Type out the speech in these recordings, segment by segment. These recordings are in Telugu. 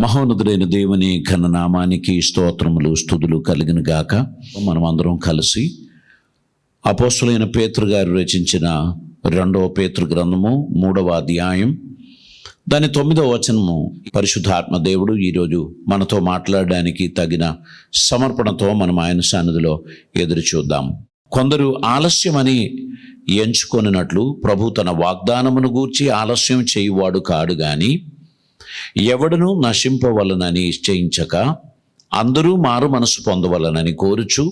మహోన్నతుడైన దేవుని ఘననామానికి స్తోత్రములు స్తుతులు కలిగిన గాక. మనం అందరం కలిసి అపోస్తలుడైన పేతురు గారు రచించిన 2వ పేతురు గ్రంథము 3వ అధ్యాయం దాని 9వ వచనము. పరిశుద్ధాత్మ దేవుడు ఈరోజు మనతో మాట్లాడడానికి తగిన సమర్పణతో మనం ఆయన సన్నిధిలో ఎదురు చూద్దాం. కొందరు ఆలస్యమని ఎంచుకొనినట్లు ప్రభు తన వాగ్దానమును గూర్చి ఆలస్యం చేయువాడు కాడు గాని ఎవడును నశింపవలనని నిశ్చయించక అందరూ మారు మనసు పొందవలనని కోరుచు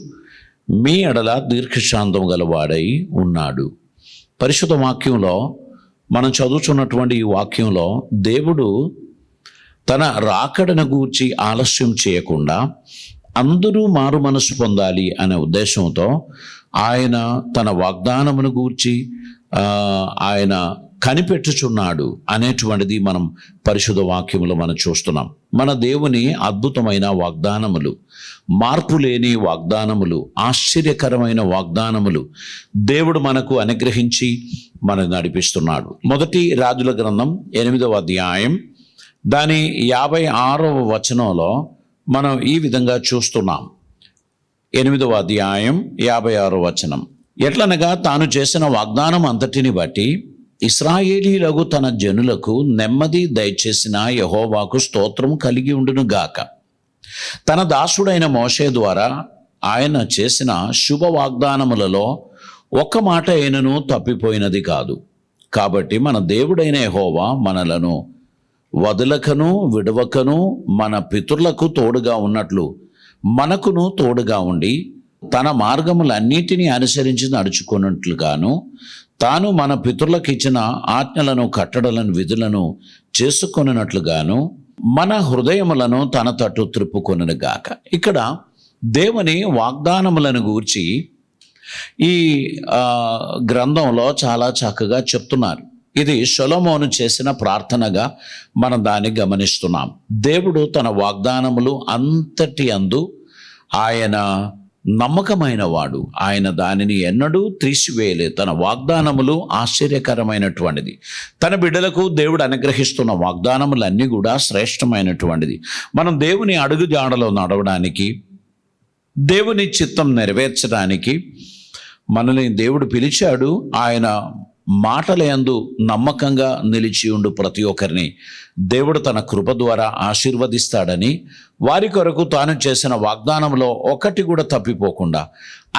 మీ ఎడల దీర్ఘశాంతం గలవాడై ఉన్నాడు. పరిశుద్ధ వాక్యంలో మనం చదువుతున్నటువంటి ఈ వాక్యంలో దేవుడు తన రాకడను గూర్చి ఆలస్యం చేయకుండా అందరూ మారు మనసు పొందాలి అనే ఉద్దేశంతో ఆయన తన వాగ్దానమును గూర్చి ఆయన కనిపెట్టుచున్నాడు అనేటువంటిది మనం పరిశుద్ధ వాక్యములో మనం చూస్తున్నాం. మన దేవుని అద్భుతమైన వాగ్దానములు, మార్పు లేని వాగ్దానములు, ఆశ్చర్యకరమైన వాగ్దానములు దేవుడు మనకు అనుగ్రహించి మనల్ని నడిపిస్తున్నాడు. మొదటి రాజుల గ్రంథం 8వ అధ్యాయం దాని 56వ వచనంలో మనం ఈ విధంగా చూస్తున్నాం. 8వ అధ్యాయం 56వ వచనం. ఎట్లనగా తాను చేసిన వాగ్దానం అంతటిని బట్టి ఇశ్రాయేలీలకు తన జనులకు నెమ్మది దయచేసిన యెహోవాకు స్తోత్రం కలిగి ఉండును గాక. తన దాసుడైన మోషే ద్వారా ఆయన చేసిన శుభ వాగ్దానములలో ఒక్క మాట అయినను తప్పిపోయినది కాదు. కాబట్టి మన దేవుడైన యెహోవా మనలను వదలకను విడవకను మన పితరులకు తోడుగా ఉన్నట్లు మనకును తోడుగా ఉండి తన మార్గములన్నిటినీ అనుసరించి నడుచుకున్నట్లుగాను తాను మన పితరులకు ఇచ్చిన ఆజ్ఞలను కట్టడలను విధులను చేసుకొనినట్లుగాను మన హృదయములను తన తట్టు త్రిప్పుకొనును గాక. ఇక్కడ దేవుని వాగ్దానములను గూర్చి ఈ గ్రంథంలో చాలా చక్కగా చెప్తున్నారు. ఇది సొలొమోను చేసిన ప్రార్థనగా మనం దాన్ని గమనిస్తున్నాం. దేవుడు తన వాగ్దానములు అంతటి అందు ఆయన నమ్మకమైన వాడు. ఆయన దానిని ఎన్నడూ తీసివేయలేదు. తన వాగ్దానములు ఆశ్చర్యకరమైనటువంటిది. తన బిడ్డలకు దేవుడు అనుగ్రహిస్తున్న వాగ్దానములన్నీ కూడా శ్రేష్టమైనటువంటిది. మనం దేవుని అడుగుజాడలో నడవడానికి, దేవుని చిత్తం నెరవేర్చడానికి మనల్ని దేవుడు పిలిచాడు. ఆయన మాటలయందు నమ్మకంగా నిలిచి ఉండు ప్రతి ఒక్కరిని దేవుడు తన కృప ద్వారా ఆశీర్వదిస్తాడని, వారి కొరకు తాను చేసిన వాగ్దానంలో ఒకటి కూడా తప్పిపోకుండా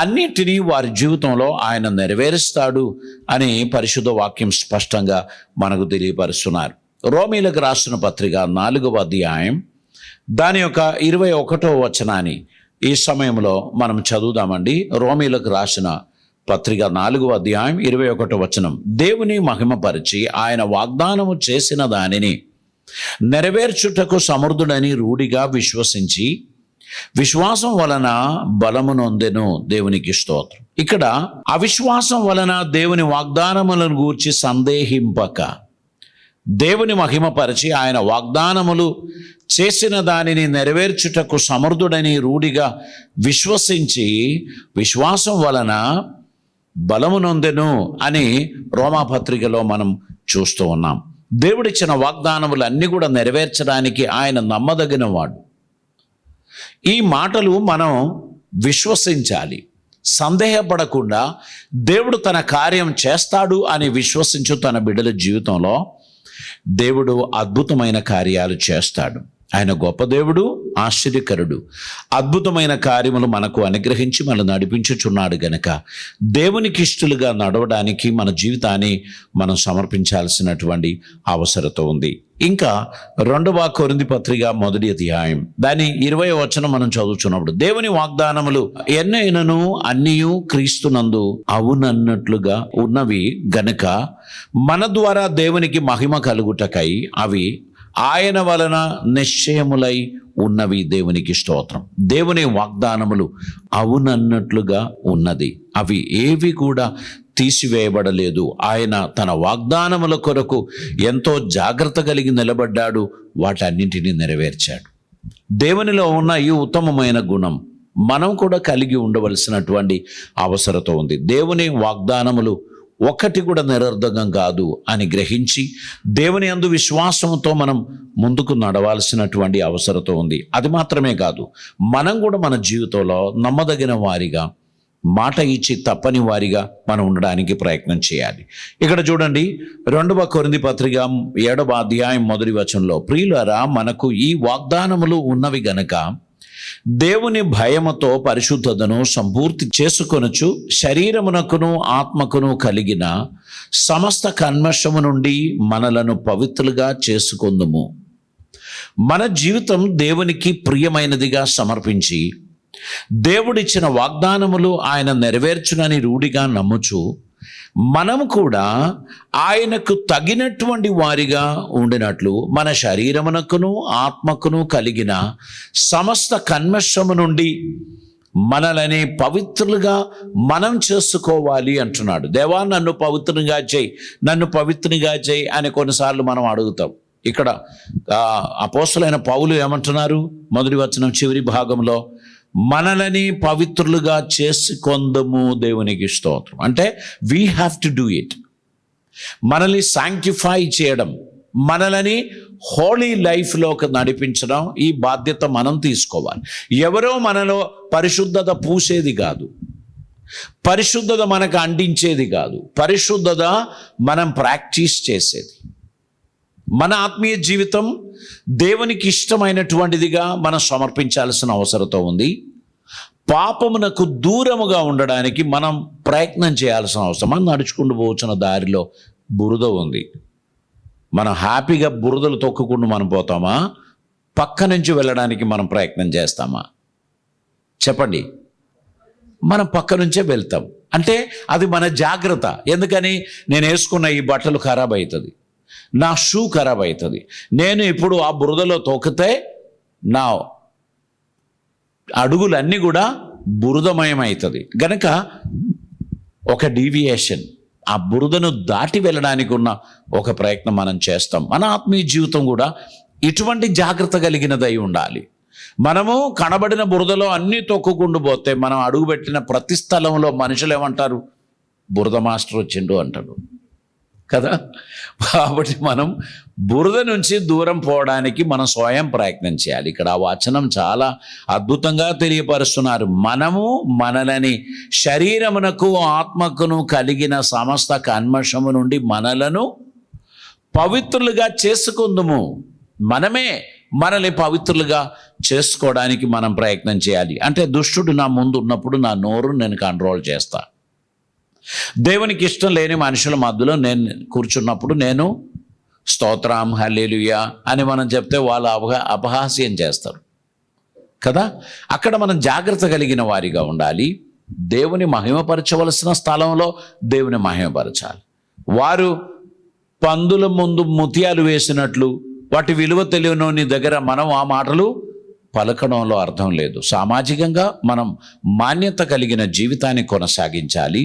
అన్నిటినీ వారి జీవితంలో ఆయన నెరవేరుస్తాడు అని పరిశుద్ధ వాక్యం స్పష్టంగా మనకు తెలియపరుస్తున్నారు. రోమీలకు రాసిన పత్రిక 4వ అధ్యాయం దాని యొక్క 21వ వచనాన్ని ఈ సమయంలో మనం చదువుదామండి. రోమీలకు రాసిన పత్రిక 4వ అధ్యాయం 21వ వచనం. దేవుని మహిమపరిచి ఆయన వాగ్దానము చేసిన దానిని నెరవేర్చుటకు సమర్థుడని రూఢిగా విశ్వసించి విశ్వాసం వలన బలము నొందెను. దేవునికి స్తోత్రం. ఇక్కడ అవిశ్వాసం వలన దేవుని వాగ్దానములను గూర్చి సందేహింపక దేవుని మహిమపరిచి ఆయన వాగ్దానములు చేసిన దానిని నెరవేర్చుటకు సమర్థుడని రూఢిగా విశ్వసించి విశ్వాసం వలన బలము నొందెను అని రోమాపత్రికలో మనం చూస్తూ ఉన్నాం. దేవుడిచ్చిన వాగ్దానములు అన్నీ కూడా నెరవేర్చడానికి ఆయన నమ్మదగిన వాడు. ఈ మాటలు మనం విశ్వసించాలి. సందేహపడకుండా దేవుడు తన కార్యం చేస్తాడు అని విశ్వసించు తన బిడ్డల జీవితంలో దేవుడు అద్భుతమైన కార్యాలు చేస్తాడు. ఆయన గొప్ప దేవుడు, ఆశ్చర్యకరుడు. అద్భుతమైన కార్యములు మనకు అనుగ్రహించి మనం నడిపించుచున్నాడు గనక దేవునికి ఇష్టలుగా నడవడానికి మన జీవితాన్ని మనం సమర్పించాల్సినటువంటి అవసరత ఉంది. ఇంకా 2వ కొరింథీ పత్రిక 1వ అధ్యాయం దాని 20వ వచనం మనం చదువుతున్నప్పుడు దేవుని వాగ్దానములు ఎన్నైనను అన్నీయు క్రీస్తునందు అవునన్నట్లుగా ఉన్నవి గనుక మన ద్వారా దేవునికి మహిమ కలుగుటకై అవి ఆయన వలన నిశ్చయములై ఉన్నవి. దేవునికి స్తోత్రం. దేవుని వాగ్దానములు అవునన్నట్లుగా ఉన్నది. అవి ఏవి కూడా తీసివేయబడలేదు. ఆయన తన వాగ్దానముల కొరకు ఎంతో జాగ్రత్త కలిగి నిలబడ్డాడు. వాటన్నింటినీ నెరవేర్చాడు. దేవునిలో ఉన్న ఈ ఉత్తమమైన గుణం మనం కూడా కలిగి ఉండవలసినటువంటి అవసరత ఉంది. దేవుని వాగ్దానములు ఒక్కటి కూడా నిరర్ధకం కాదు అని గ్రహించి దేవుని యందు విశ్వాసంతో మనం ముందుకు నడవాల్సినటువంటి అవసరత ఉంది. అది మాత్రమే కాదు, మనం కూడా మన జీవితంలో నమ్మదగిన వారిగా, మాట ఇచ్చి తప్పని వారిగా మనం ఉండడానికి ప్రయత్నం చేయాలి. ఇక్కడ చూడండి, 2వ కొరింథీ పత్రిక 7వ అధ్యాయం 1వ వచనంలో, ప్రియులారా, మనకు ఈ వాగ్దానములు ఉన్నవి గనక దేవుని భయముతో పరిశుద్ధతను సంపూర్తి చేసుకొనుచు శరీరమునకును ఆత్మకును కలిగిన సమస్త కల్మషము నుండి మనలను పవిత్రులుగా చేసుకొందుము. మన జీవితం దేవునికి ప్రియమైనదిగా సమర్పించి దేవుడిచ్చిన వాగ్దానములు ఆయన నెరవేర్చునని రూఢిగా నమ్ముచు మనము కూడా ఆయనకు తగినటువంటి వారిగా ఉండినట్లు మన శరీరమునకును ఆత్మకును కలిగిన సమస్త కల్మషము నుండి మనలని పవిత్రులుగా మనం చేసుకోవాలి అంటున్నాడు. దేవా, నన్ను పవిత్రంగా చేయి, నన్ను పవిత్రంగా చేయి అని కొన్నిసార్లు మనం అడుగుతాం. ఇక్కడ అపోస్తలుడైన పౌలు ఏమంటున్నారు? 1వ వచనం చివరి భాగంలో, మనలని పవిత్రులుగా చేసుకొందుము, దేవునికి స్తోత్రం. అంటే we have to do it. మనల్ని శాంక్టిఫై చేయడం, మనలని హోలీ లైఫ్లోకి నడిపించడం, ఈ బాధ్యత మనం తీసుకోవాలి. ఎవరో మనలో పరిశుద్ధత పూసేది కాదు, పరిశుద్ధత మనకు అందించేది కాదు, పరిశుద్ధత మనం ప్రాక్టీస్ చేసేది. మన ఆత్మీయ జీవితం దేవునికి ఇష్టమైనటువంటిదిగా మనం సమర్పించాల్సిన అవసరం ఉంది. పాపమునకు దూరముగా ఉండడానికి మనం ప్రయత్నం చేయాల్సిన అవసరం. మనం నడుచుకుంటూ పోవచ్చిన దారిలో బురద ఉంది, మనం హ్యాపీగా బురదలు తొక్కుకుంటూ మనం పోతామా? పక్క నుంచి వెళ్ళడానికి మనం ప్రయత్నం చేస్తామా? చెప్పండి. మనం పక్క నుంచే వెళ్తాం. అంటే అది మన జాగ్రత్త. ఎందుకని? నేను వేసుకున్న ఈ బట్టలు ఖరాబ్ అవుతుంది, నా షూ ఖరాబ్ అవుతుంది, నేను ఇప్పుడు ఆ బురదలో తొక్కితే నా అడుగులన్నీ కూడా బురదమయం అవుతుంది. గనక ఒక డీవియేషన్, ఆ బురదను దాటి వెళ్ళడానికి ఉన్న ఒక ప్రయత్నం మనం చేస్తాం. మన ఆత్మీయ జీవితం కూడా ఇటువంటి జాగ్రత్త కలిగినదై ఉండాలి. మనము కనబడిన బురదలో అన్నీ తొక్కుకుంటూ పోతే మనం అడుగుపెట్టిన ప్రతి స్థలంలో మనుషులు ఏమంటారు? బురద మాస్టర్ వచ్చిండు అంటాడు కదా. కాబట్టి మనం బురద నుంచి దూరం పోవడానికి మనం స్వయం ప్రయత్నం చేయాలి. ఇక్కడ ఆ వచనం చాలా అద్భుతంగా తెలియపరుస్తున్నారు. మనము మనలని శరీరమునకు ఆత్మకును కలిగిన సమస్త కల్మషము నుండి మనలను పవిత్రులుగా చేసుకుందుము. మనమే మనల్ని పవిత్రులుగా చేసుకోవడానికి మనం ప్రయత్నం చేయాలి. అంటే దుష్టుడు నా ముందు ఉన్నప్పుడు నా నోరు నేను కంట్రోల్ చేస్తా. దేవునికి ఇష్టం లేని మనుషుల మధ్యలో నేను కూర్చున్నప్పుడు నేను స్తోత్రం హల్లెలూయా అని మనం చెప్తే వాళ్ళు అపహాస్యం చేస్తారు కదా. అక్కడ మనం జాగ్రత్త కలిగిన వారిగా ఉండాలి. దేవుని మహిమపరచవలసిన స్థలంలో దేవుని మహిమపరచాలి. వారు పందుల ముందు ముత్యాలు వేసినట్లు వాటి విలువ తెలియని దగ్గర మనం ఆ మాటలు పలకడంలో అర్థం లేదు. సామాజికంగా మనం మాన్యత కలిగిన జీవితాన్ని కొనసాగించాలి.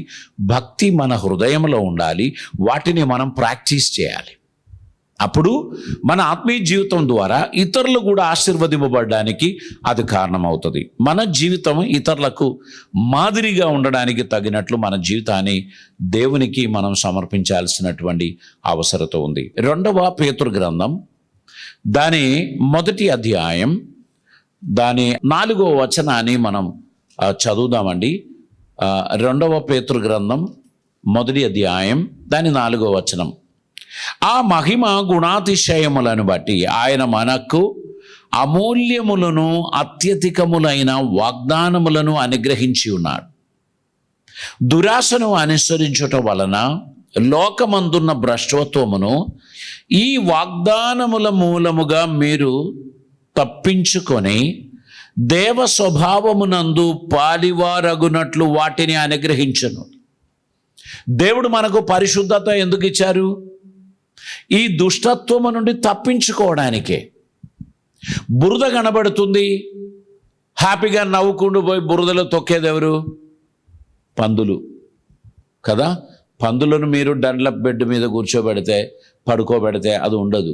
భక్తి మన హృదయంలో ఉండాలి. వాటిని మనం ప్రాక్టీస్ చేయాలి. అప్పుడు మన ఆత్మీయ జీవితం ద్వారా ఇతరులు కూడా ఆశీర్వదింపబడడానికి అది కారణమవుతుంది. మన జీవితం ఇతరులకు మాదిరిగా ఉండడానికి తగినట్లు మన జీవితాన్ని దేవునికి మనం సమర్పించాల్సినటువంటి అవసరత ఉంది. 2వ పేతురు గ్రంథం దాని 1వ అధ్యాయం దాని 4వ వచనాన్ని మనం చదువుదామండి. 2వ పేతురు గ్రంథం 1వ అధ్యాయం దాని 4వ వచనం. ఆ మహిమ గుణాతిశయములను బట్టి ఆయన మనకు అమూల్యములను అత్యధికములైన వాగ్దానములను అనుగ్రహించి ఉన్నాడు. దురాశను అనుసరించుట వలన లోకమందున్న భ్రష్టత్వమును ఈ వాగ్దానముల మూలముగా మీరు తప్పించుకొని దేవ స్వభావమునందు పాలివారగునట్లు వాటిని అనుగ్రహించును. దేవుడు మనకు పరిశుద్ధత ఎందుకు ఇచ్చారు? ఈ దుష్టత్వము నుండి తప్పించుకోవడానికే. బురద కనబడుతుంది, హ్యాపీగా నవ్వుకుంటూ పోయి బురదలో తొక్కేది ఎవరు? పందులు కదా. పందులను మీరు డండ్లప్ బెడ్ మీద కూర్చోబెడితే పడుకోబెడితే అది ఉండదు,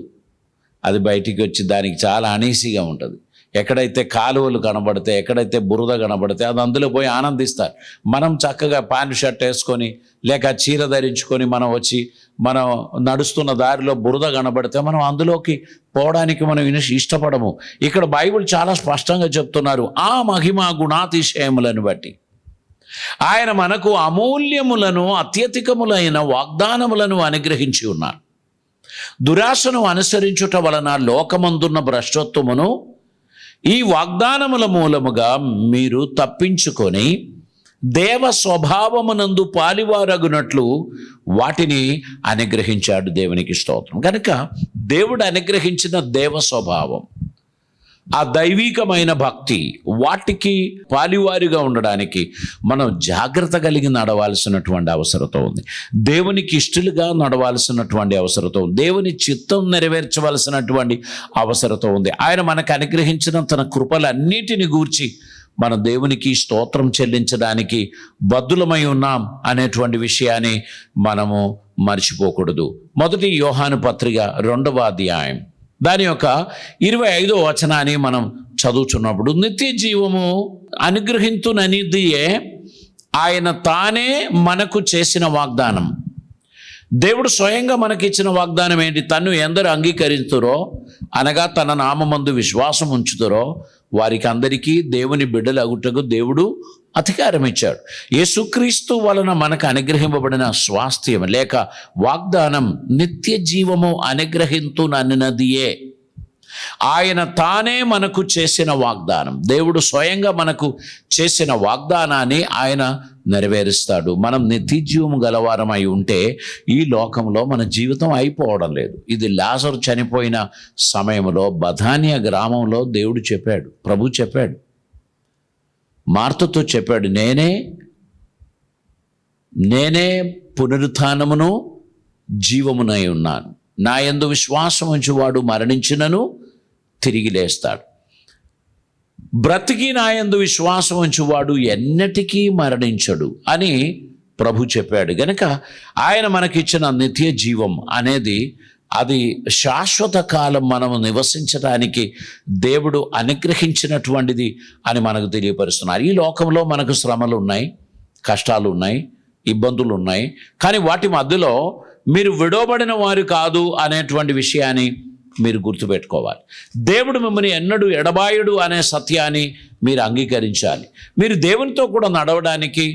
అది బయటికి వచ్చి దానికి చాలా అనీసీగా ఉంటుంది. ఎక్కడైతే కాలువలు కనబడితే, ఎక్కడైతే బురద కనబడితే అది అందులో పోయి ఆనందిస్తారు. మనం చక్కగా ప్యాంటు షర్ట్ వేసుకొని లేక చీర ధరించుకొని మనం వచ్చి మనం నడుస్తున్న దారిలో బురద కనబడితే మనం అందులోకి పోవడానికి మనం ఇష్టపడము. ఇక్కడ బైబిల్ చాలా స్పష్టంగా చెప్తున్నారు, ఆ మహిమ గుణాతిశయములను బట్టి ఆయన మనకు అమూల్యములను అత్యధికములైన వాగ్దానములను అనుగ్రహించి ఉన్నారు. దురాశను అనుసరించుట వలన లోకమందున్న భ్రష్టత్వమును ఈ వాగ్దానముల మూలముగా మీరు తప్పించుకొని దేవ స్వభావమునందు పాలివారగునట్లు వాటిని అనుగ్రహించాడు. దేవునికి స్తోత్రం. కనుక దేవుడు అనుగ్రహించిన దేవ స్వభావం, ఆ దైవికమైన భక్తి, వాటికి పాలివారిగా ఉండడానికి మనం జాగ్రత్త కలిగి నడవాల్సినటువంటి అవసరత ఉంది. దేవునికి ఇష్టలుగా నడవాల్సినటువంటి అవసరత ఉంది. దేవుని చిత్తం నెరవేర్చవలసినటువంటి అవసరత ఉంది. ఆయన మనకు అనుగ్రహించిన తన కృపలన్నిటిని గూర్చి మన దేవునికి స్తోత్రం చెల్లించడానికి బద్దులమై ఉన్నాం అనేటువంటి విషయాన్ని మనము మర్చిపోకూడదు. మొదటి యోహాను పత్రిక 2వ అధ్యాయం దాని యొక్క 25వ వచనాన్ని మనం చదువుతున్నప్పుడు, నిత్య జీవము అనుగ్రహించుననిదియే ఆయన తానే మనకు చేసిన వాగ్దానం. దేవుడు స్వయంగా మనకిచ్చిన వాగ్దానం ఏంటి? తన్ను ఎందరు అంగీకరిస్తురో, అనగా తన నామమందు విశ్వాసం ఉంచుతారో వారికి అందరికీ దేవుని బిడ్డలు అగుటకు దేవుడు అధికారం ఇచ్చాడు. యేసుక్రీస్తు వలన మనకు అనుగ్రహింపబడిన స్వాస్థ్యం లేక వాగ్దానం నిత్య జీవము అనుగ్రహించునన్నదియే ఆయన తానే మనకు చేసిన వాగ్దానం. దేవుడు స్వయంగా మనకు చేసిన వాగ్దానాన్ని ఆయన నెరవేరుస్తాడు. మనం నిత్య జీవము గలవారమై ఉంటే ఈ లోకంలో మన జీవితం అయిపోవడం లేదు. ఇది లాజరు చనిపోయిన సమయంలో బథానియా గ్రామంలో దేవుడు చెప్పాడు, ప్రభు చెప్పాడు, మార్తతో చెప్పాడు, నేనే పునరుత్థానమును జీవమునై ఉన్నాను. నా యందు విశ్వాసం ఉంచువాడు మరణించినను తిరిగి లేస్తాడు. బ్రతికి నా యందు విశ్వాసం ఉంచువాడు ఎన్నటికీ మరణించడు అని ప్రభు చెప్పాడు. గనుక ఆయన మనకిచ్చిన నిత్య జీవం అనేది అది శాశ్వత కాలం మనము నివసించడానికి దేవుడు అనుగ్రహించినటువంటిది అని మనకు తెలియపరుస్తున్నారు. ఈ లోకంలో మనకు శ్రమలు ఉన్నాయి, కష్టాలు ఉన్నాయి, ఇబ్బందులు ఉన్నాయి. కానీ వాటి మధ్యలో మీరు విడవబడిన వారు కాదు అనేటువంటి విషయాన్ని మీరు గుర్తుపెట్టుకోవాలి. దేవుడు మిమ్మల్ని ఎన్నడూ ఎడబాయుడు అనే సత్యాన్ని మీరు అంగీకరించాలి. మీరు దేవునితో కూడా నడవడానికి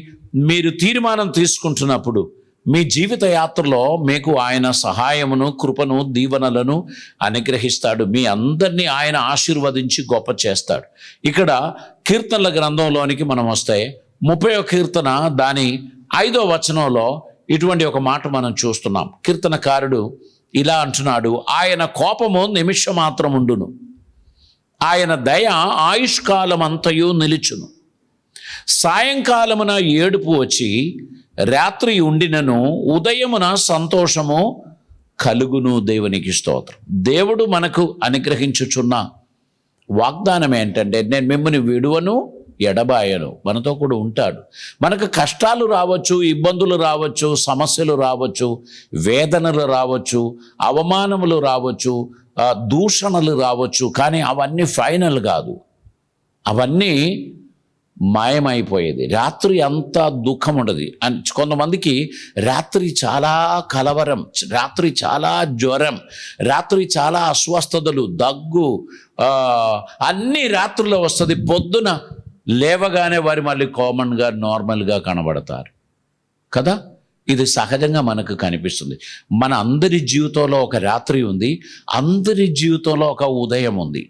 మీరు తీర్మానం తీసుకుంటున్నప్పుడు మీ జీవిత యాత్రలో మీకు ఆయన సహాయమును, కృపను, దీవెనలను అనుగ్రహిస్తాడు. మీ అందరినీ ఆయన ఆశీర్వదించి గొప్ప చేస్తాడు. ఇక్కడ కీర్తనల గ్రంథంలోనికి మనం వస్తే 30వ కీర్తన దాని 5వ వచనంలో ఇటువంటి ఒక మాట మనం చూస్తున్నాం. కీర్తనకారుడు ఇలా అంటున్నాడు, ఆయన కోపము నిమిషం మాత్రం ఉండును, ఆయన దయ ఆయుష్కాలం అంతయు నిలుచును. సాయంకాలమున ఏడుపు వచ్చి రాత్రి ఉండినను ఉదయమున సంతోషము కలుగును. దేవునికి స్తోత్రం. దేవుడు మనకు అనుగ్రహించుచున్న వాగ్దానం ఏంటంటే, నేను మిమ్మల్ని విడువను, ఎడబాయను, మనతో కూడా ఉంటాడు. మనకు కష్టాలు రావచ్చు, ఇబ్బందులు రావచ్చు, సమస్యలు రావచ్చు, వేదనలు రావచ్చు, అవమానములు రావచ్చు, దూషణలు రావచ్చు. కానీ అవన్నీ ఫైనల్ కాదు, అవన్నీ మాయమైపోయేది. రాత్రి అంతా దుఃఖం ఉండదు. కొంతమందికి రాత్రి చాలా కలవరం, రాత్రి చాలా జ్వరం, రాత్రి చాలా అస్వస్థతలు, దగ్గు, అన్నీ రాత్రుల్లో వస్తుంది. పొద్దున లేవగానే వారు మళ్ళీ కామన్గా నార్మల్గా కనబడతారు కదా. ఇది సహజంగా మనకు కనిపిస్తుంది. మన అందరి జీవితంలో ఒక రాత్రి ఉంది, అందరి జీవితంలో ఒక ఉదయం ఉంది.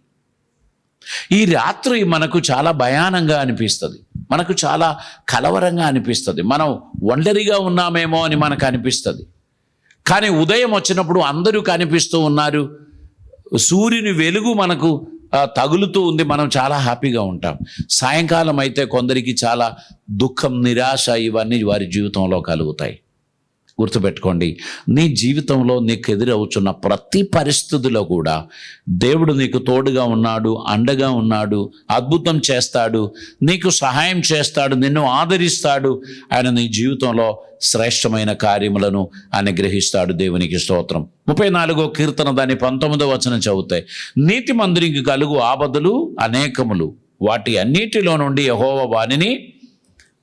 ఈ రాత్రి మనకు చాలా భయానంగా అనిపిస్తుంది, మనకు చాలా కలవరంగా అనిపిస్తుంది, మనం ఒంటరిగా ఉన్నామేమో అని మనకు అనిపిస్తుంది. కానీ ఉదయం వచ్చినప్పుడు అందరూ కనిపిస్తూ ఉన్నారు, సూర్యుని వెలుగు మనకు తగులుతూ ఉంది, మనం చాలా హ్యాపీగా ఉంటాం. సాయంకాలం అయితే కొందరికి చాలా దుఃఖం, నిరాశ ఇవన్నీ వారి జీవితంలో కలుగుతాయి. గుర్తుపెట్టుకోండి, నీ జీవితంలో నీకు ఎదురవుతున్న ప్రతి పరిస్థితిలో కూడా దేవుడు నీకు తోడుగా ఉన్నాడు, అండగా ఉన్నాడు, అద్భుతం చేస్తాడు, నీకు సహాయం చేస్తాడు, నిన్ను ఆదరిస్తాడు. ఆయన నీ జీవితంలో శ్రేష్టమైన కార్యములను అనుగ్రహిస్తాడు. దేవునికి స్తోత్రం. 34వ కీర్తన దాని 19వ వచనం చదివితే, నీతిమంతునికి కలుగు ఆపదలు అనేకములు, వాటి అన్నిటిలో నుండి యెహోవా వానిని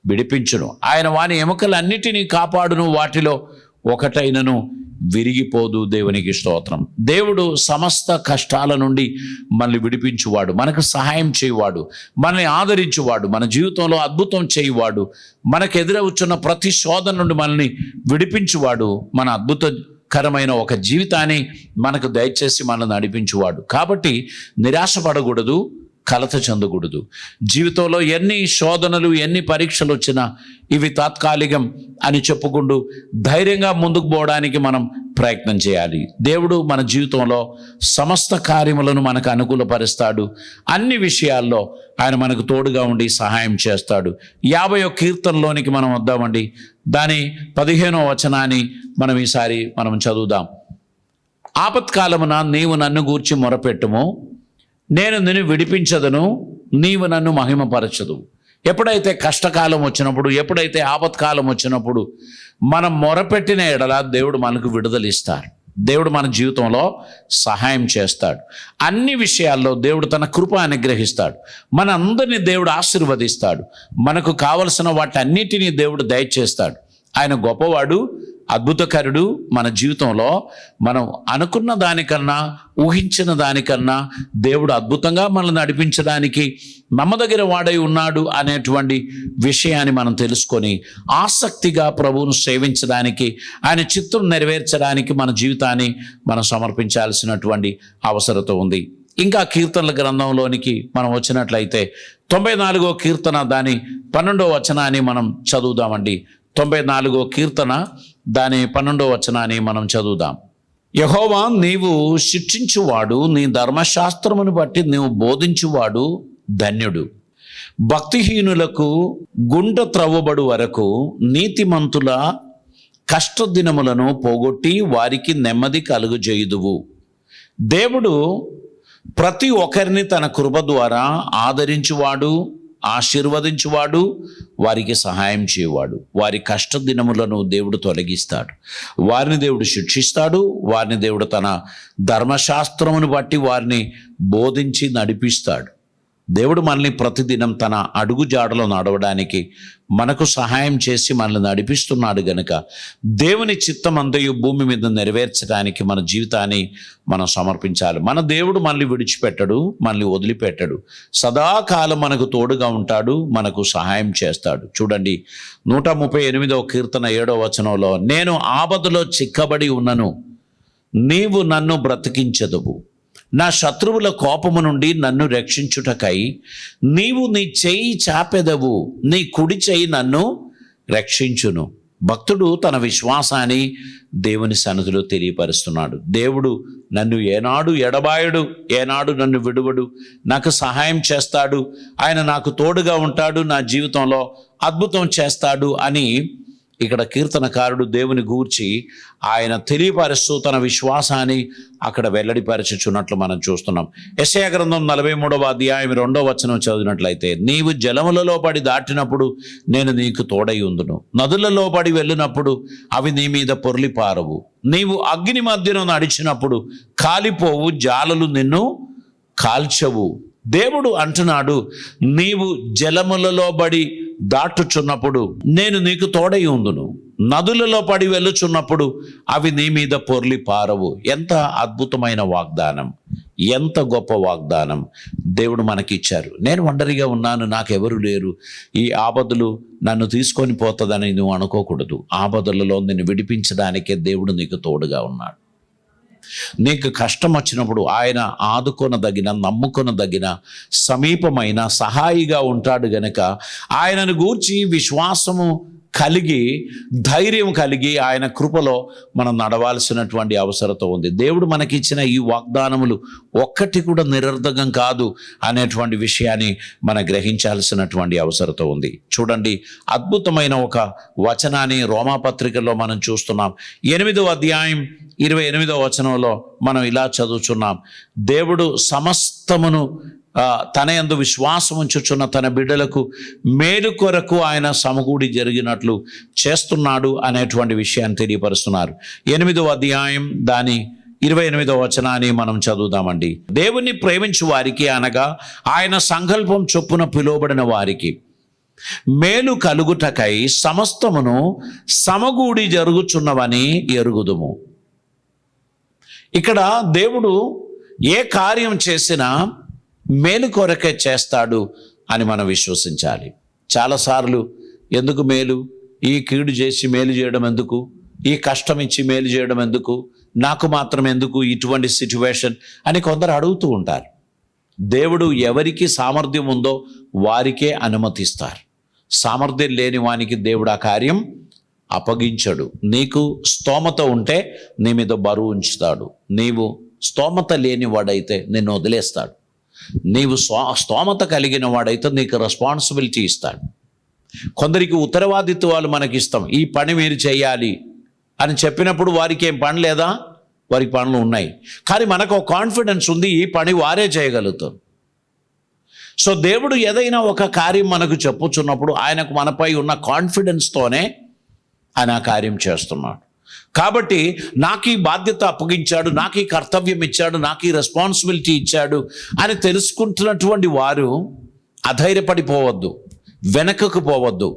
విడిపించును. ఆయన వాని ఎముకలన్నిటినీ కాపాడును, వాటిలో ఒకటైనను విరిగిపోదు. దేవునికి స్తోత్రం. దేవుడు సమస్త కష్టాల నుండి మనల్ని విడిపించువాడు, మనకు సహాయం చేయువాడు, మనల్ని ఆదరించువాడు, మన జీవితంలో అద్భుతం చేయువాడు, మనకు ఎదురవుతున్న ప్రతి శోధన నుండి మనల్ని విడిపించువాడు, మన అద్భుతకరమైన ఒక జీవితాన్ని మనకు దయచేసి మనల్ని నడిపించువాడు. కాబట్టి నిరాశపడకూడదు, కలత చెందకూడదు. జీవితంలో ఎన్ని శోధనలు, ఎన్ని పరీక్షలు వచ్చినా ఇవి తాత్కాలికం అని చెప్పుకుంటూ ధైర్యంగా ముందుకు పోవడానికి మనం ప్రయత్నం చేయాలి. దేవుడు మన జీవితంలో సమస్త కార్యములను మనకు అనుకూలపరుస్తాడు. అన్ని విషయాల్లో ఆయన మనకు తోడుగా ఉండి సహాయం చేస్తాడు. 50వ కీర్తనలోనికి మనం వద్దామండి. దాని 15వ వచనాన్ని మనం ఈసారి చదువుదాం. ఆపత్కాలమున నీవు నన్ను గూర్చి మొరపెట్టుము, నేను నిన్ను విడిపించదను, నీవు నన్ను మహిమపరచదు. ఎప్పుడైతే కష్టకాలం వచ్చినప్పుడు, ఎప్పుడైతే ఆపత్కాలం వచ్చినప్పుడు మనం మొరపెట్టిన ఎడల దేవుడు మనకు విడుదలిస్తాడు. దేవుడు మన జీవితంలో సహాయం చేస్తాడు. అన్ని విషయాల్లో దేవుడు తన కృప అనుగ్రహిస్తాడు. మన అందరినీ దేవుడు ఆశీర్వదిస్తాడు. మనకు కావలసిన వాటన్నిటినీ దేవుడు దయచేస్తాడు. ఆయన గొప్పవాడు, అద్భుతకరుడు. మన జీవితంలో మనం అనుకున్న దానికన్నా, ఊహించిన దానికన్నా దేవుడు అద్భుతంగా మనల్ని నడిపించడానికి నమ్మదగిన వాడై ఉన్నాడు అనేటువంటి విషయాన్ని మనం తెలుసుకొని ఆసక్తిగా ప్రభువును సేవించడానికి, ఆయన చిత్తం నెరవేర్చడానికి మన జీవితాన్ని మనం సమర్పించాల్సినటువంటి అవసరత ఉంది. ఇంకా కీర్తనల గ్రంథంలోనికి మనం వచ్చినట్లయితే 94వ కీర్తన దాని 12వ వచనాన్ని మనం చదువుదామండి. 94వ కీర్తన దాని 12వ వచనాన్ని మనం చదువుదాం. యెహోవా నీవు శిక్షించువాడు, నీ ధర్మశాస్త్రమును బట్టి నీవు బోధించువాడు ధన్యుడు. భక్తిహీనులకు గుంట త్రవ్వబడు వరకు నీతిమంతుల కష్టదినములను పోగొట్టి వారికి నెమ్మది కలుగజేయుదువు. దేవుడు ప్రతి ఒక్కరిని తన కృప ద్వారా ఆదరించువాడు, ఆశీర్వదించువాడు, వారికి సహాయం చేయవాడు. వారి కష్ట దినములను దేవుడు తొలగిస్తాడు, వారిని దేవుడు శిక్షిస్తాడు, వారిని దేవుడు తన ధర్మశాస్త్రమును బట్టి వారిని బోధించి నడిపిస్తాడు. దేవుడు మనల్ని ప్రతిదినం తన అడుగు జాడలో నడవడానికి మనకు సహాయం చేసి మనల్ని నడిపిస్తున్నాడు గనుక దేవుని చిత్తమంతయు భూమి మీద నెరవేర్చడానికి మన జీవితాన్ని మనం సమర్పించాలి. మన దేవుడు మనల్ని విడిచిపెట్టడు, మనల్ని వదిలిపెట్టడు. సదాకాలం మనకు తోడుగా ఉంటాడు, మనకు సహాయం చేస్తాడు. చూడండి 138వ కీర్తన 7వ వచనంలో, నేను ఆపదలో చిక్కబడి ఉన్నను, నీవు నన్ను బ్రతికించదువు. నా శత్రువుల కోపము నుండి నన్ను రక్షించుటకై నీవు నీ చేయి చాపెదవు, నీ కుడి చేయి నన్ను రక్షించును. భక్తుడు తన విశ్వాసాన్ని దేవుని సన్నిధిలో తెలియపరుస్తున్నాడు. దేవుడు నన్ను ఏనాడు ఎడబాయడు, ఏనాడు నన్ను విడువడు, నాకు సహాయం చేస్తాడు, ఆయన నాకు తోడుగా ఉంటాడు, నా జీవితంలో అద్భుతం చేస్తాడు అని ఇక్కడ కీర్తనకారుడు దేవుని గూర్చి ఆయన తెలియపరుస్తూ తన విశ్వాసాన్ని అక్కడ వెల్లడిపరచుచున్నట్లు మనం చూస్తున్నాం. యెషయా గ్రంథం 43వ అధ్యాయం 2వ వచనం చదివినట్లయితే, నీవు జలములలో పడి దాటినప్పుడు నేను నీకు తోడై ఉందును, నదులలో పడి వెళ్ళినప్పుడు అవి నీ మీద పొర్లిపారవు, నీవు అగ్ని మధ్యను నడిచినప్పుడు కాలిపోవు, జాలలు నిన్ను కాల్చవు. దేవుడు అంటున్నాడు, నీవు జలములలో పడి దాటుచున్నప్పుడు నేను నీకు తోడై ఉందును, నదులలో పడి వెళ్ళుచున్నప్పుడు అవి నీ మీద పొర్లి పారవు. ఎంత అద్భుతమైన వాగ్దానం, ఎంత గొప్ప వాగ్దానం దేవుడు మనకిచ్చారు. నేను ఒంటరిగా ఉన్నాను, నాకెవరు లేరు, ఈ ఆపదలు నన్ను తీసుకొని పోతుందని నువ్వు అనుకోకూడదు. ఆపదలలో నిన్ను విడిపించడానికే దేవుడు నీకు తోడుగా ఉన్నాడు. నీకు కష్టం వచ్చినప్పుడు ఆయన ఆదుకొనదగిన, నమ్ముకొనదగిన, సమీపమైన సహాయిగా ఉంటాడు గనక ఆయనను గూర్చి విశ్వాసము కలిగి ధైర్యం కలిగి ఆయన కృపలో మనం నడవాల్సినటువంటి అవసరత ఉంది. దేవుడు మనకిచ్చిన ఈ వాగ్దానములు ఒక్కటి కూడా నిరర్ధకం కాదు అనేటువంటి విషయాన్ని మనం గ్రహించాల్సినటువంటి అవసరత ఉంది. చూడండి, అద్భుతమైన ఒక వచనాన్ని రోమాపత్రికలో మనం చూస్తున్నాం. 8వ అధ్యాయం 28వ వచనంలో మనం ఇలా చదువుచున్నాం, దేవుడు సమస్తమును తన యందు విశ్వాసం ఉంచుచున్న తన బిడ్డలకు మేలు కొరకు ఆయన సమకూడి జరిగినట్లు చేస్తున్నాడు అనేటువంటి విషయాన్ని తెలియపరుస్తున్నారు. 8వ అధ్యాయం దాని 28వ వచనాన్ని మనం చదువుదామండి. దేవుణ్ణి ప్రేమించు వారికి అనగా ఆయన సంకల్పం చొప్పున పిలువబడిన వారికి మేలు కలుగుటకై సమస్తమును సమకూడి జరుగుచున్నవని ఎరుగుదుము. ఇక్కడ దేవుడు ఏ కార్యం చేసినా మేలు కొరకే చేస్తాడు అని మనం విశ్వసించాలి. చాలాసార్లు ఎందుకు మేలు, ఈ కీడు చేసి మేలు చేయడం ఎందుకు, ఈ కష్టం ఇచ్చి మేలు చేయడం ఎందుకు, నాకు మాత్రం ఎందుకు ఇటువంటి సిచ్యువేషన్ అని కొందరు అడుగుతూ ఉంటారు. దేవుడు ఎవరికి సామర్థ్యం ఉందో వారికే అనుమతిస్తారు. సామర్థ్యం లేని వానికి దేవుడు ఆ కార్యం అప్పగించడు. నీకు స్తోమత ఉంటే నీ మీద బరువు ఉంచుతాడు. నీవు స్తోమత లేని వాడైతే నిన్ను వదిలేస్తాడు. నీవు స్తోమత కలిగిన వాడైతే నీకు రెస్పాన్సిబిలిటీ ఇస్తాడు. కొందరికి ఉత్తరవాదిత్వాలు మనకిస్తాం, ఈ పని మీరు చేయాలి అని చెప్పినప్పుడు వారికి ఏం పని లేదా? వారికి పనులు ఉన్నాయి, కానీ మనకు ఒక కాన్ఫిడెన్స్ ఉంది, ఈ పని వారే చేయగలుగుతారు. సో దేవుడు ఏదైనా ఒక కార్యం మనకు చెప్పుచున్నప్పుడు ఆయనకు మనపై ఉన్న కాన్ఫిడెన్స్తోనే ఆయన ఆ కార్యం చేస్తున్నాడు. కాబట్టి నాకు ఈ బాధ్యత అప్పగించాడు, నాకు ఈ కర్తవ్యం ఇచ్చాడు, నాకు ఈ రెస్పాన్సిబిలిటీ ఇచ్చాడు అని తెలుసుకుంటున్నటువంటి వారు అధైర్యపడిపోవద్దు, వెనకకు పోవద్దు.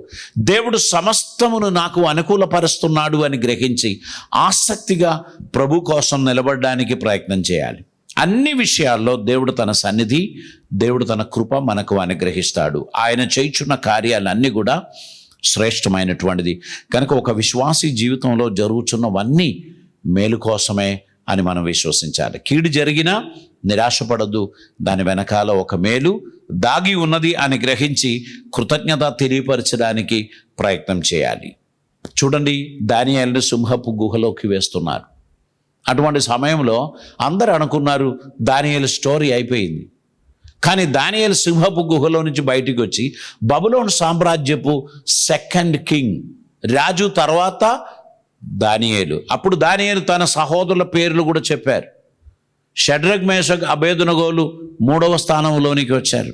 దేవుడు సమస్తమును నాకు అనుకూలపరుస్తున్నాడు అని గ్రహించి ఆసక్తిగా ప్రభు కోసం నిలబడడానికి ప్రయత్నం చేయాలి. అన్ని విషయాల్లో దేవుడు తన సన్నిధి, దేవుడు తన కృప మనకు అనుగ్రహిస్తాడు. ఆయన చేయుచున్న కార్యాలన్నీ కూడా శ్రేష్టమైనటువంటిది. కనుక ఒక విశ్వాసీ జీవితంలో జరుగుతున్నవన్నీ మేలు కోసమే అని మనం విశ్వసించాలి. కీడు జరిగినా నిరాశపడద్దు, దాని వెనకాల ఒక మేలు దాగి ఉన్నది అని గ్రహించి కృతజ్ఞత తెలియపరచడానికి ప్రయత్నం చేయాలి. చూడండి, దానియేలును సింహపు గుహలోకి వేస్తున్నారు. అటువంటి సమయంలో అందరూ అనుకున్నారు దానియేలు స్టోరీ అయిపోయింది. కానీ దానియేలు సింహపు గుహలో నుంచి బయటికి వచ్చి బబులోను సామ్రాజ్యపు సెకండ్ కింగ్, రాజు తర్వాత దానియేలు. అప్పుడు దానియేలు తన సహోదరుల పేర్లు కూడా చెప్పారు. షడ్రక్ మేషక్ అబేదునగోలు 3వ స్థానంలోనికి వచ్చారు.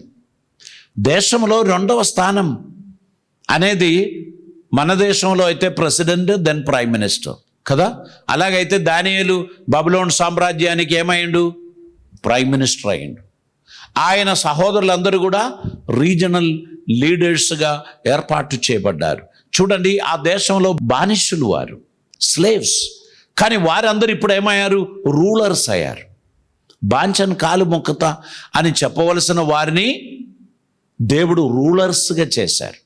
దేశంలో 2వ స్థానం అనేది మన దేశంలో అయితే ప్రెసిడెంట్, దెన్ ప్రైమ్ మినిస్టర్ కదా. అలాగైతే దానియేలు బబులోను సామ్రాజ్యానికి ఏమైండు? ప్రైమ్ మినిస్టర్ అయ్యిండు. ఆయన సహోదరులందరూ కూడా రీజనల్ లీడర్స్గా ఏర్పాటు చేయబడ్డారు. చూడండి, ఆ దేశంలో బానిసలు వారు, స్లేవ్స్. కానీ వారందరూ ఇప్పుడు ఏమయ్యారు? రూలర్స్ అయ్యారు. బాంచన్ కాలు మొక్కుతా అని చెప్పవలసిన వారిని దేవుడు రూలర్స్గా చేశారు.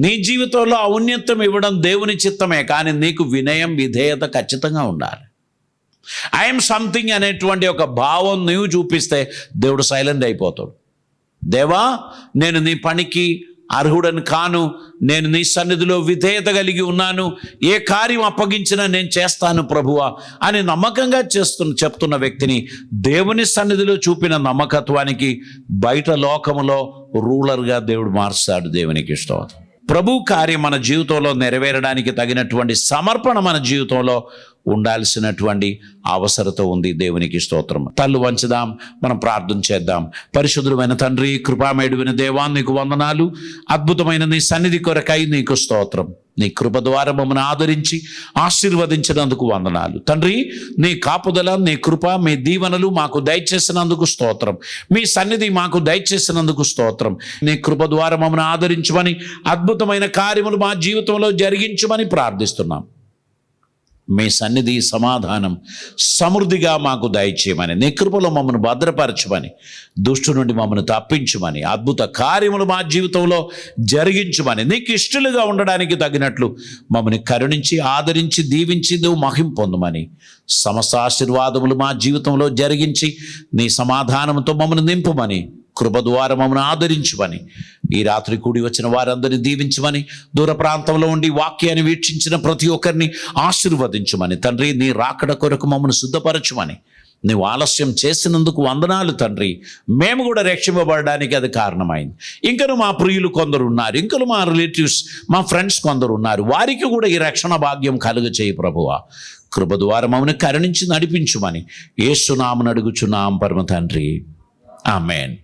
నీ జీవితంలో ఔన్నత్యం ఇవ్వడం దేవుని చిత్తమే, కానీ నీకు వినయం, విధేయత ఖచ్చితంగా ఉండాలి. ఐఎమ్ సంథింగ్ అనేటువంటి ఒక భావం నీవు చూపిస్తే దేవుడు సైలెంట్ అయిపోతాడు. దేవా, నేను నీ పనికి అర్హుడని కాను, నేను నీ సన్నిధిలో విధేయత కలిగి ఉన్నాను, ఏ కార్యం అప్పగించినా నేను చేస్తాను ప్రభువా అని నమ్మకంగా చెప్తున్న వ్యక్తిని దేవుని సన్నిధిలో చూపిన నమ్మకత్వానికి బయట లోకములో రూలర్గా దేవుడు మార్చాడు. దేవునికి స్తోత్రం. ప్రభు కార్యం మన జీవితంలో నెరవేరడానికి తగినటువంటి సమర్పణ మన జీవితంలో ఉండాల్సినటువంటి అవసరత ఉంది. దేవునికి స్తోత్రం. తల్లు వంచుదాం, మనం ప్రార్థన చేద్దాం. పరిశుద్ధుడైన తండ్రి, కృపామయుడైన దేవా, నీకు వందనాలు. అద్భుతమైన నీ సన్నిధి కొరకై నీకు స్తోత్రం. నీ కృప ద్వారా మమ్మల్ని ఆదరించి ఆశీర్వదించినందుకు వందనాలు తండ్రి. నీ కాపుదల, నీ కృప, మీ దీవెనలు మాకు దయచేసినందుకు స్తోత్రం. మీ సన్నిధి మాకు దయచేసినందుకు స్తోత్రం. నీ కృప ద్వారా మమ్మల్ని ఆదరించమని, అద్భుతమైన కార్యములు మా జీవితంలో జరిగించమని ప్రార్థిస్తున్నాం. మీ సన్నిధి, సమాధానం సమృద్ధిగా మాకు దయచేయమని, నీ కృపలో మమ్మల్ని భద్రపరచమని, దుష్టు నుండి మమ్మల్ని తప్పించమని, అద్భుత కార్యములు మా జీవితంలో జరిగించమని, నీకు ఇష్టలుగా ఉండడానికి తగినట్లు మమ్మల్ని కరుణించి, ఆదరించి, దీవించి నువ్వు మహిమ పొందమని, సమస్త ఆశీర్వాదములు మా జీవితంలో జరిగించి నీ సమాధానంతో మమ్మల్ని నింపమని కృప ద్వారా మమ్మల్ని ఆదరించమని, ఈ రాత్రి కూడి వచ్చిన వారందరినీ దీవించమని, దూర ప్రాంతంలో ఉండి వాక్యాన్ని వీక్షించిన ప్రతి ఒక్కరిని ఆశీర్వదించమని తండ్రి, నీ రాకడ కొరకు మమ్మల్ని శుద్ధపరచమని, నువ్వు ఆలస్యం చేసినందుకు వందనాలు తండ్రి. మేము కూడా రక్షింపబడడానికి అది కారణమైంది. ఇంకను మా ప్రియులు కొందరు ఉన్నారు, ఇంకను మా రిలేటివ్స్, మా ఫ్రెండ్స్ కొందరు ఉన్నారు, వారికి కూడా ఈ రక్షణ భాగ్యం కలుగచేయి ప్రభువా. కృప ద్వారా మమ్మల్ని కరుణించి నడిపించుమని యేసు నామమున అడుగుచున్నాం పరమ తండ్రి, ఆమేన్.